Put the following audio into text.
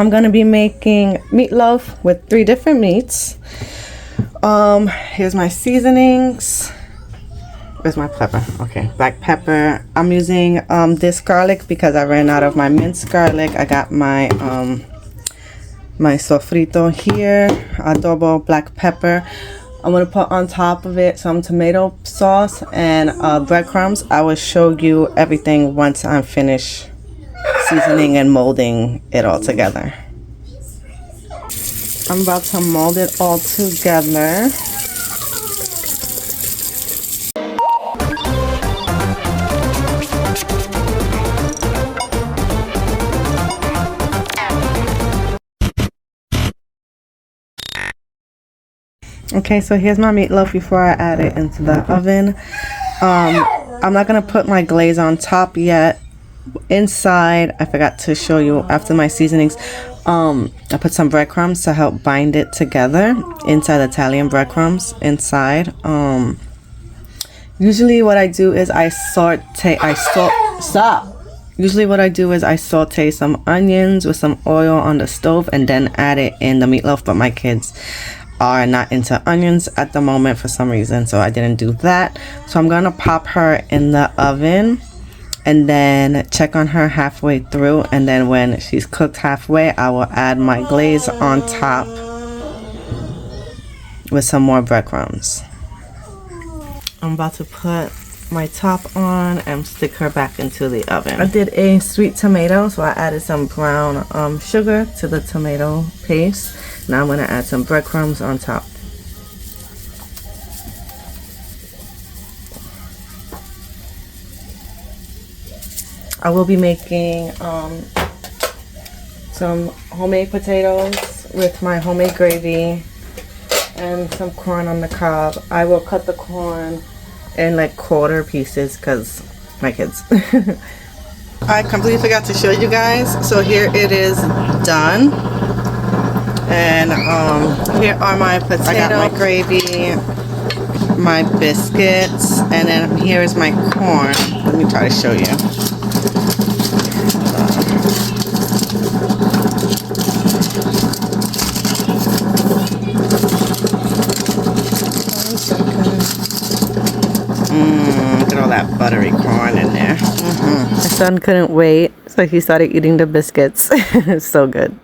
I'm gonna be making meatloaf with 3 different meats. Here's my seasonings. Where's my pepper? Okay, black pepper. I'm using this garlic because I ran out of my minced garlic. I got my my sofrito here, adobo, black pepper. I'm gonna put on top of it some tomato sauce and breadcrumbs. I will show you everything once I'm finished seasoning and molding it all together. I'm about to mold it all together. Okay, so here's my meatloaf before I add it into the oven. I'm not gonna put my glaze on top yet. Inside, I forgot to show you after my seasonings, I put some breadcrumbs to help bind it together. Inside, Italian breadcrumbs inside. Usually what I do is Usually what I do is I saute some onions with some oil on the stove and then add it in the meatloaf, but my kids are not into onions at the moment for some reason, so I didn't do that. So I'm gonna pop her in the oven and then check on her halfway through, and then when she's cooked halfway, I will add my glaze on top with some more breadcrumbs. I'm about to put my top on and stick her back into the oven. I did a sweet tomato, so I added some brown sugar to the tomato paste. Now I'm gonna add some breadcrumbs on top. I will be making some homemade potatoes with my homemade gravy and some corn on the cob. I will cut the corn in like quarter pieces because my kids. I completely forgot to show you guys. So here it is done. And here are my potatoes. I got my gravy, my biscuits, and then here is my corn. Let me try to show you. Look at all that buttery corn in there. My son couldn't wait, so he started eating the biscuits. It's so good.